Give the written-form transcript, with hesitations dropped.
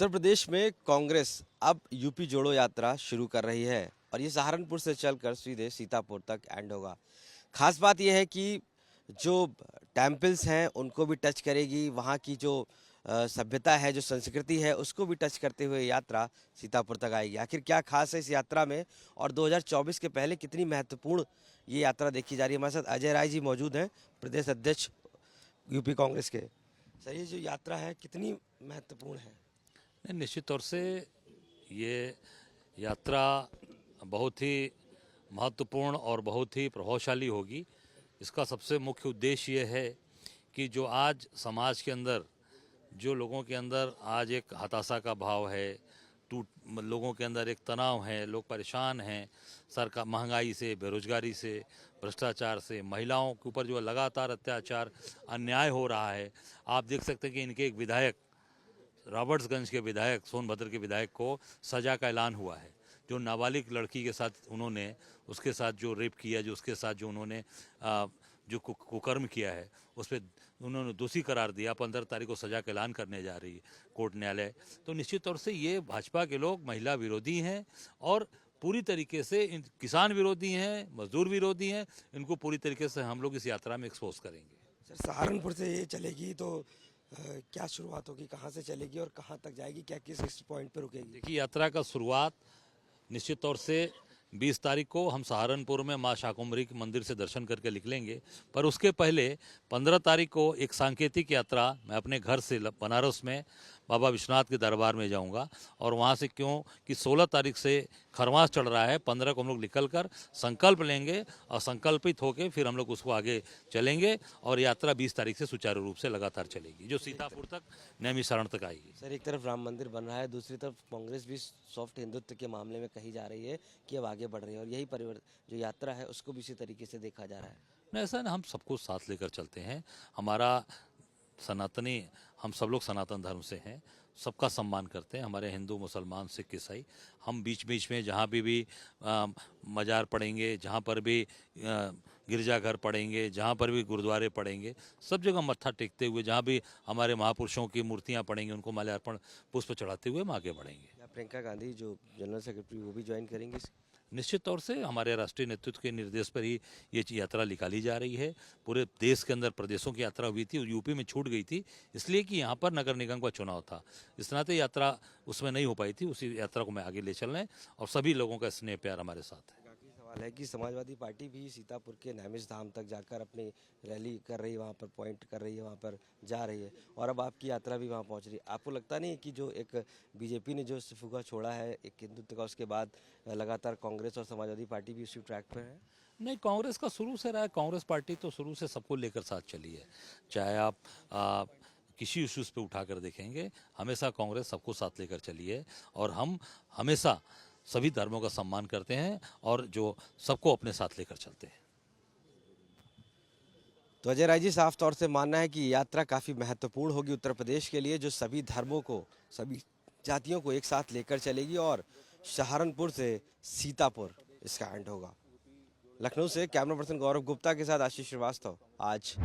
उत्तर प्रदेश में कांग्रेस अब यूपी जोड़ो यात्रा शुरू कर रही है और ये सहारनपुर से चलकर सीधे सीतापुर तक एंड होगा। खास बात यह है कि जो टेम्पल्स हैं उनको भी टच करेगी, वहाँ की जो सभ्यता है, जो संस्कृति है, उसको भी टच करते हुए यात्रा सीतापुर तक आएगी। आखिर क्या खास है इस यात्रा में और 2024 के पहले कितनी महत्वपूर्ण ये यात्रा देखी जा रही है। हमारे साथ अजय राय जी मौजूद हैं, प्रदेश अध्यक्ष यूपी कांग्रेस के। सर, ये जो यात्रा है कितनी महत्वपूर्ण है? निश्चित तौर से ये यात्रा बहुत ही महत्वपूर्ण और बहुत ही प्रभावशाली होगी। इसका सबसे मुख्य उद्देश्य ये है कि जो आज समाज के अंदर, जो लोगों के अंदर आज एक हताशा का भाव है, लोगों के अंदर एक तनाव है, लोग परेशान हैं सरकार महंगाई से, बेरोजगारी से, भ्रष्टाचार से, महिलाओं के ऊपर जो लगातार अत्याचार अन्याय हो रहा है। आप देख सकते हैं कि इनके एक विधायक, रॉबर्ट्सगंज के विधायक, सोनभद्र के विधायक को सजा का ऐलान हुआ है। जो नाबालिग लड़की के साथ उन्होंने, उसके साथ जो रेप किया, जो उसके साथ जो उन्होंने जो कुकर्म किया है, उस पर उन्होंने दोषी करार दिया। 15 तारीख को सजा का ऐलान करने जा रही है कोर्ट, न्यायालय। तो निश्चित तौर से ये भाजपा के लोग महिला विरोधी हैं और पूरी तरीके से किसान विरोधी हैं, मजदूर विरोधी हैं। इनको पूरी तरीके से हम लोग इस यात्रा में एक्सपोज करेंगे। सर, सहारनपुर से ये चलेगी तो क्या शुरुआत होगी, कहाँ से चलेगी और कहाँ तक जाएगी, क्या किस पॉइंट पर रुकेगी? देखिए, यात्रा का शुरुआत निश्चित तौर से 20 तारीख को हम सहारनपुर में मां शाकुंभरी के मंदिर से दर्शन करके निकलेंगे। पर उसके पहले 15 तारीख को एक सांकेतिक यात्रा मैं अपने घर से बनारस में बाबा विश्वनाथ के दरबार में जाऊंगा और वहां से, क्यों कि 16 तारीख से खरवास चढ़ रहा है, 15 को हम लोग निकलकर संकल्प लेंगे और संकल्पित होकर फिर हम लोग उसको आगे चलेंगे और यात्रा 20 तारीख से सुचारू रूप से लगातार चलेगी, जो सीतापुर तक, नैमिषारण तक आएगी। सर, एक तरफ राम मंदिर बन रहा है, दूसरी तरफ कांग्रेस भी सॉफ्ट हिंदुत्व के मामले में कही जा रही है कि अब आगे बढ़ रही है और यही जो यात्रा है उसको भी इसी तरीके से देखा जा रहा है। नहीं, ऐसा नहीं, हम सबको साथ लेकर चलते हैं। हमारा सनातनी, हम सब लोग सनातन धर्म से हैं, सबका सम्मान करते हैं। हमारे हिंदू, मुसलमान, सिख, ईसाई, हम बीच बीच में जहाँ भी मजार पड़ेंगे, जहाँ पर भी गिरजाघर पड़ेंगे, जहाँ पर भी गुरुद्वारे पड़ेंगे, सब जगह मत्था टेकते हुए, जहाँ भी हमारे महापुरुषों की मूर्तियाँ पड़ेंगी, उनको माल्यार्पण पुष्प चढ़ाते हुए हम आगे बढ़ेंगे। प्रियंका गांधी जो जनरल सेक्रेटरी, वो भी ज्वाइन करेंगे? निश्चित तौर से हमारे राष्ट्रीय नेतृत्व के निर्देश पर ही ये यात्रा निकाली जा रही है। पूरे देश के अंदर प्रदेशों की यात्रा हुई थी, यूपी में छूट गई थी, इसलिए कि यहाँ पर नगर निगम का चुनाव था। इस नाते यात्रा उसमें नहीं हो पाई थी। उसी यात्रा को मैं आगे ले चलना है और सभी लोगों का स्नेह प्यार हमारे साथ है। सवाल है कि समाजवादी पार्टी भी सीतापुर के नैमिष धाम तक जाकर अपनी रैली कर रही है, वहाँ पर पॉइंट कर रही है, वहाँ पर जा रही है और अब आपकी यात्रा भी वहाँ पहुँच रही है। आपको लगता नहीं कि जो एक बीजेपी ने जो फुगा छोड़ा है एक हिंदुत्व का, उसके बाद लगातार कांग्रेस और समाजवादी पार्टी भी उसी ट्रैक पर है? नहीं, कांग्रेस का शुरू से रहा है। कांग्रेस पार्टी तो शुरू से सबको लेकर साथ चली है। चाहे आप किसी इश्यूज पे उठाकर देखेंगे, हमेशा कांग्रेस सबको साथ लेकर चली है और हम हमेशा सभी धर्मों का सम्मान करते हैं और जो सबको अपने साथ लेकर चलते हैं। तो अजय राय जी, साफ तौर से मानना है कि यात्रा काफ़ी महत्वपूर्ण होगी उत्तर प्रदेश के लिए, जो सभी धर्मों को, सभी जातियों को एक साथ लेकर चलेगी और सहारनपुर से सीतापुर इसका एंड होगा। लखनऊ से कैमरा पर्सन गौरव गुप्ता के साथ आशीष श्रीवास्तव, आज।